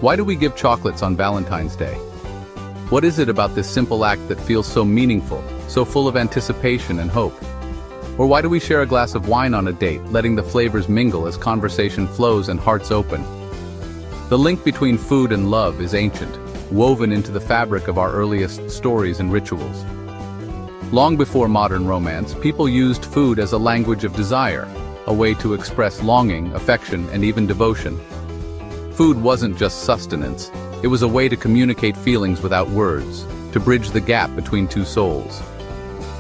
Why do we give chocolates on Valentine's Day? What is it about this simple act that feels so meaningful, so full of anticipation and hope? Or why do we share a glass of wine on a date, letting the flavors mingle as conversation flows and hearts open? The link between food and love is ancient, woven into the fabric of our earliest stories and rituals. Long before modern romance, people used food as a language of desire, a way to express longing, affection, and even devotion. Food wasn't just sustenance, it was a way to communicate feelings without words, to bridge the gap between two souls.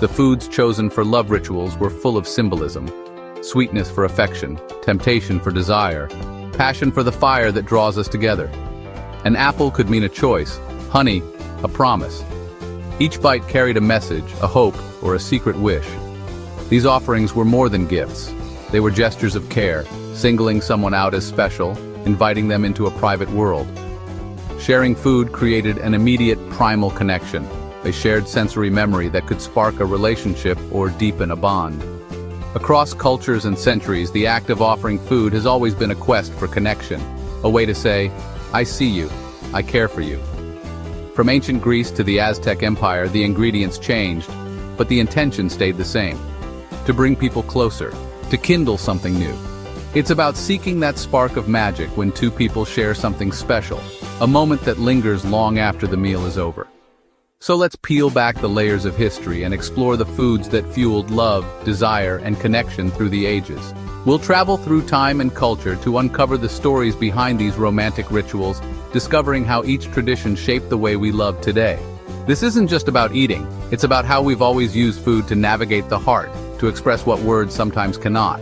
The foods chosen for love rituals were full of symbolism: sweetness for affection, temptation for desire, passion for the fire that draws us together. An apple could mean a choice, honey, a promise. Each bite carried a message, a hope, or a secret wish. These offerings were more than gifts. They were gestures of care, singling someone out as special, inviting them into a private world. Sharing food created an immediate primal connection, a shared sensory memory that could spark a relationship or deepen a bond. Across cultures and centuries, the act of offering food has always been a quest for connection, a way to say, "I see you, I care for you." From ancient Greece to the Aztec Empire, the ingredients changed, but the intention stayed the same: to bring people closer, to kindle something new. It's about seeking that spark of magic when two people share something special, a moment that lingers long after the meal is over. So let's peel back the layers of history and explore the foods that fueled love, desire, and connection through the ages. We'll travel through time and culture to uncover the stories behind these romantic rituals, discovering how each tradition shaped the way we love today. This isn't just about eating, it's about how we've always used food to navigate the heart, to express what words sometimes cannot.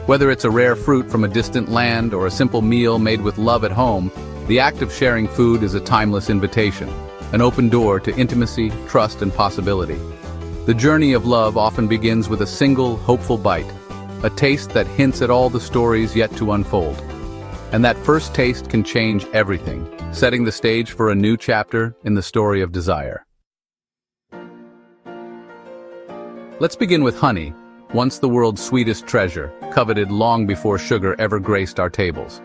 Whether it's a rare fruit from a distant land or a simple meal made with love at home, the act of sharing food is a timeless invitation, an open door to intimacy, trust, and possibility. The journey of love often begins with a single, hopeful bite, a taste that hints at all the stories yet to unfold. And that first taste can change everything, setting the stage for a new chapter in the story of desire. Let's begin with honey, once the world's sweetest treasure, coveted long before sugar ever graced our tables.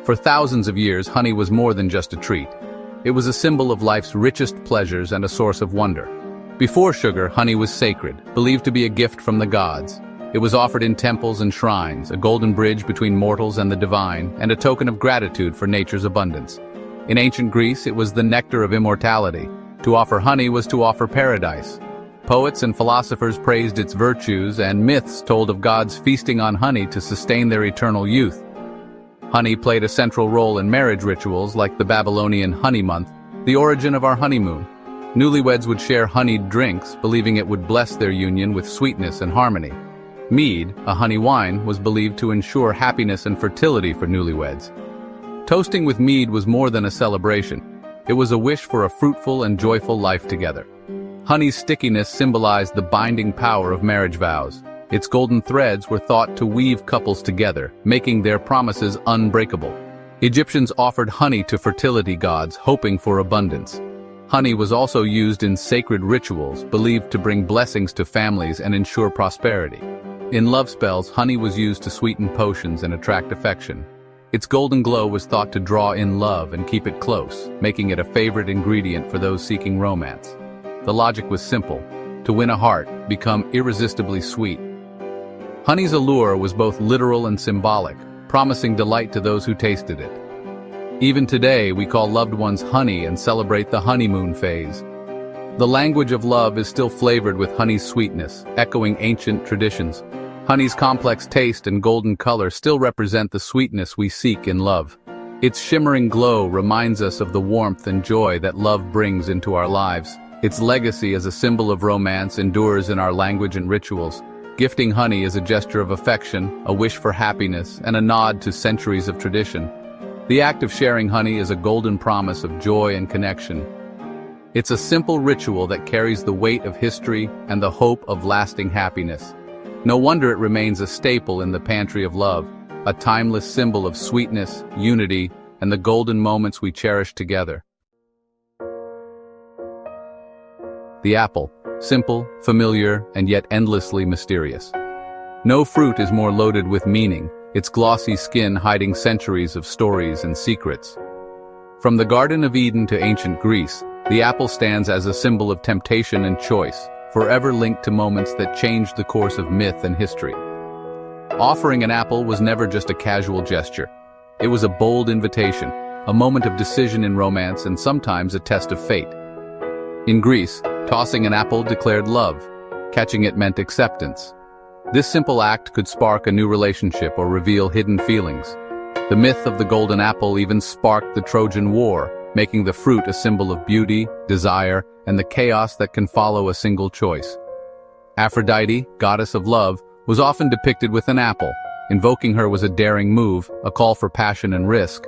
For thousands of years, honey was more than just a treat. It was a symbol of life's richest pleasures and a source of wonder. Before sugar, honey was sacred, believed to be a gift from the gods. It was offered in temples and shrines, a golden bridge between mortals and the divine, and a token of gratitude for nature's abundance. In ancient Greece, it was the nectar of immortality. To offer honey was to offer paradise. Poets and philosophers praised its virtues, and myths told of gods feasting on honey to sustain their eternal youth. Honey played a central role in marriage rituals like the Babylonian honey month, the origin of our honeymoon. Newlyweds would share honeyed drinks, believing it would bless their union with sweetness and harmony. Mead, a honey wine, was believed to ensure happiness and fertility for newlyweds. Toasting with mead was more than a celebration. It was a wish for a fruitful and joyful life together. Honey's stickiness symbolized the binding power of marriage vows. Its golden threads were thought to weave couples together, making their promises unbreakable. Egyptians offered honey to fertility gods, hoping for abundance. Honey was also used in sacred rituals, believed to bring blessings to families and ensure prosperity. In love spells, honey was used to sweeten potions and attract affection. Its golden glow was thought to draw in love and keep it close, making it a favorite ingredient for those seeking romance. The logic was simple: to win a heart, become irresistibly sweet. Honey's allure was both literal and symbolic, promising delight to those who tasted it. Even today, we call loved ones honey and celebrate the honeymoon phase. The language of love is still flavored with honey's sweetness, echoing ancient traditions. Honey's complex taste and golden color still represent the sweetness we seek in love. Its shimmering glow reminds us of the warmth and joy that love brings into our lives. Its legacy as a symbol of romance endures in our language and rituals. Gifting honey is a gesture of affection, a wish for happiness, and a nod to centuries of tradition. The act of sharing honey is a golden promise of joy and connection. It's a simple ritual that carries the weight of history and the hope of lasting happiness. No wonder it remains a staple in the pantry of love, a timeless symbol of sweetness, unity, and the golden moments we cherish together. The apple, simple, familiar, and yet endlessly mysterious. No fruit is more loaded with meaning, its glossy skin hiding centuries of stories and secrets. From the Garden of Eden to ancient Greece, the apple stands as a symbol of temptation and choice, forever linked to moments that changed the course of myth and history. Offering an apple was never just a casual gesture. It was a bold invitation, a moment of decision in romance and sometimes a test of fate. In Greece, tossing an apple declared love. Catching it meant acceptance. This simple act could spark a new relationship or reveal hidden feelings. The myth of the golden apple even sparked the Trojan War, making the fruit a symbol of beauty, desire, and the chaos that can follow a single choice. Aphrodite, goddess of love, was often depicted with an apple. Invoking her was a daring move, a call for passion and risk.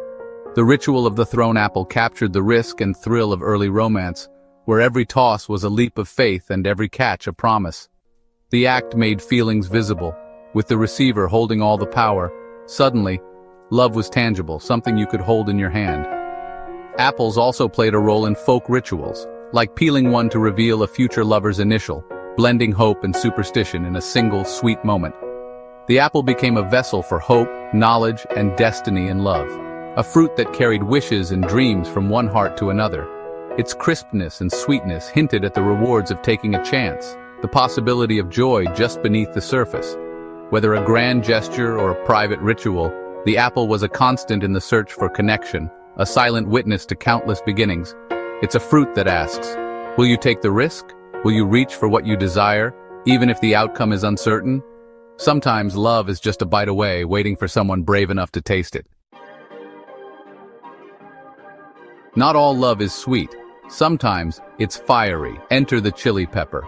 The ritual of the thrown apple captured the risk and thrill of early romance, where every toss was a leap of faith and every catch a promise. The act made feelings visible, with the receiver holding all the power. Suddenly, love was tangible, something you could hold in your hand. Apples also played a role in folk rituals, like peeling one to reveal a future lover's initial, blending hope and superstition in a single sweet moment. The apple became a vessel for hope, knowledge, and destiny in love, a fruit that carried wishes and dreams from one heart to another. Its crispness and sweetness hinted at the rewards of taking a chance, the possibility of joy just beneath the surface. Whether a grand gesture or a private ritual, the apple was a constant in the search for connection, a silent witness to countless beginnings. It's a fruit that asks, will you take the risk? Will you reach for what you desire, even if the outcome is uncertain? Sometimes love is just a bite away, waiting for someone brave enough to taste it. Not all love is sweet. Sometimes it's fiery. Enter the chili pepper.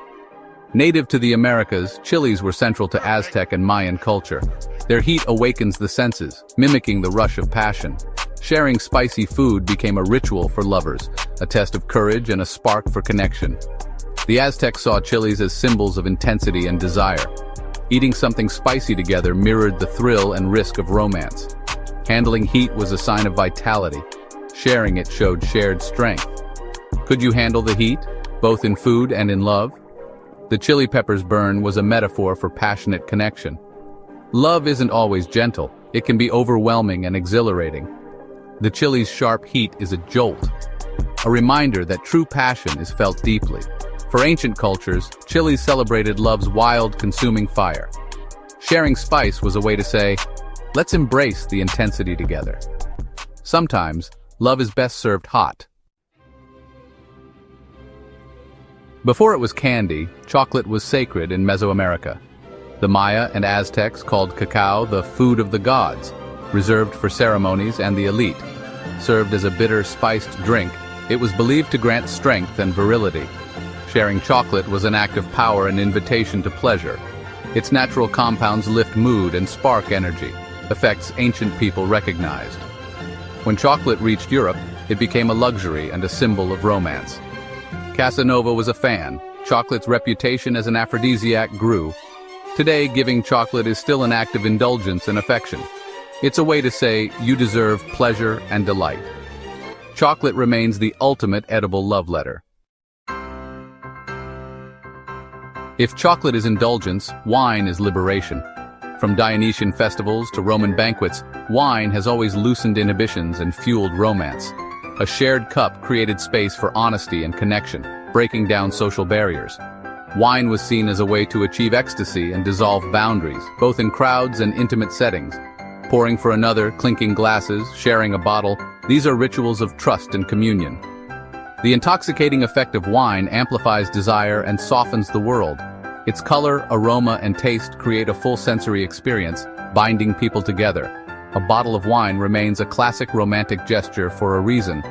Native to the Americas, chilies were central to Aztec and Mayan culture. Their heat awakens the senses, mimicking the rush of passion. Sharing spicy food became a ritual for lovers, a test of courage and a spark for connection. The Aztecs saw chilies as symbols of intensity and desire. Eating something spicy together mirrored the thrill and risk of romance. Handling heat was a sign of vitality. Sharing it showed shared strength. Could you handle the heat, both in food and in love? The chili pepper's burn was a metaphor for passionate connection. Love isn't always gentle. It can be overwhelming and exhilarating. The chili's sharp heat is a jolt, a reminder that true passion is felt deeply. For ancient cultures, chilies celebrated love's wild, consuming fire. Sharing spice was a way to say, let's embrace the intensity together. Sometimes, love is best served hot. Before it was candy, chocolate was sacred in Mesoamerica. The Maya and Aztecs called cacao the food of the gods, reserved for ceremonies and the elite. Served as a bitter, spiced drink, it was believed to grant strength and virility. Sharing chocolate was an act of power and invitation to pleasure. Its natural compounds lift mood and spark energy, effects ancient people recognized. When chocolate reached Europe, it became a luxury and a symbol of romance. Casanova was a fan. Chocolate's reputation as an aphrodisiac grew. Today, giving chocolate is still an act of indulgence and affection. It's a way to say, you deserve pleasure and delight. Chocolate remains the ultimate edible love letter. If chocolate is indulgence, wine is liberation. From Dionysian festivals to Roman banquets, wine has always loosened inhibitions and fueled romance. A shared cup created space for honesty and connection, breaking down social barriers. Wine was seen as a way to achieve ecstasy and dissolve boundaries, both in crowds and intimate settings. Pouring for another, clinking glasses, sharing a bottle, these are rituals of trust and communion. The intoxicating effect of wine amplifies desire and softens the world. Its color, aroma, and taste create a full sensory experience, binding people together. A bottle of wine remains a classic romantic gesture for a reason.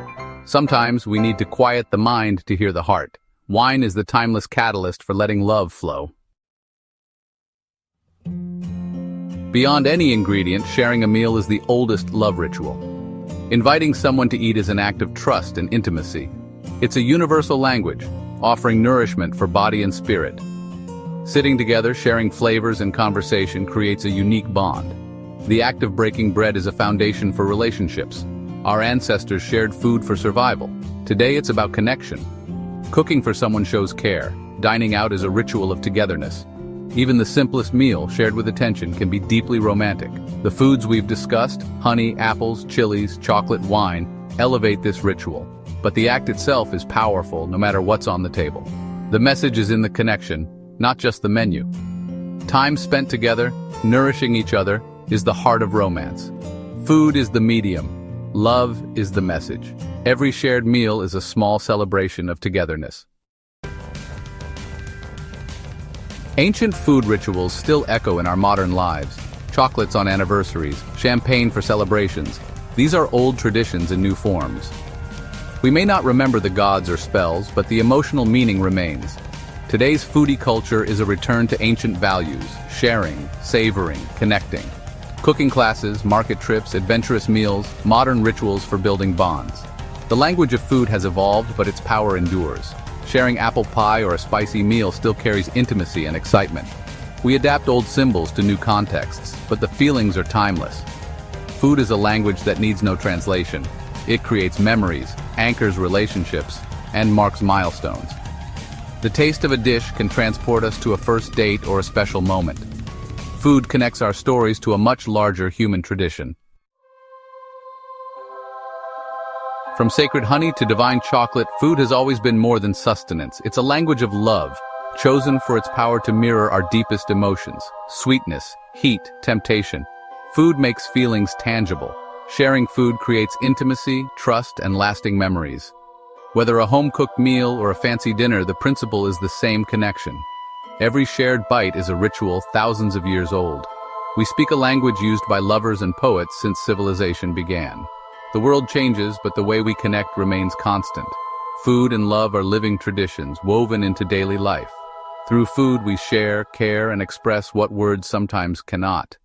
Sometimes we need to quiet the mind to hear the heart. Wine is the timeless catalyst for letting love flow. Beyond any ingredient, sharing a meal is the oldest love ritual. Inviting someone to eat is an act of trust and intimacy. It's a universal language, offering nourishment for body and spirit. Sitting together, sharing flavors and conversation creates a unique bond. The act of breaking bread is a foundation for relationships. Our ancestors shared food for survival. Today it's about connection. Cooking for someone shows care. Dining out is a ritual of togetherness. Even the simplest meal, shared with attention, can be deeply romantic. The foods we've discussed, honey, apples, chilies, chocolate, wine, elevate this ritual, but the act itself is powerful no matter what's on the table. The message is in the connection, not just the menu. Time spent together, nourishing each other, is the heart of romance. Food is the medium. Love is the message. Every shared meal is a small celebration of togetherness. Ancient food rituals still echo in our modern lives. Chocolates on anniversaries, champagne for celebrations. These are old traditions in new forms. We may not remember the gods or spells, but the emotional meaning remains. Today's foodie culture is a return to ancient values: sharing, savoring, connecting. Cooking classes, market trips, adventurous meals, modern rituals for building bonds. The language of food has evolved, but its power endures. Sharing apple pie or a spicy meal still carries intimacy and excitement. We adapt old symbols to new contexts, but the feelings are timeless. Food is a language that needs no translation. It creates memories, anchors relationships, and marks milestones. The taste of a dish can transport us to a first date or a special moment. Food connects our stories to a much larger human tradition. From sacred honey to divine chocolate, food has always been more than sustenance. It's a language of love, chosen for its power to mirror our deepest emotions: sweetness, heat, temptation. Food makes feelings tangible. Sharing food creates intimacy, trust, and lasting memories. Whether a home-cooked meal or a fancy dinner, the principle is the same connection. Every shared bite is a ritual thousands of years old. We speak a language used by lovers and poets since civilization began. The world changes, but the way we connect remains constant. Food and love are living traditions woven into daily life. Through food we share, care, and express what words sometimes cannot.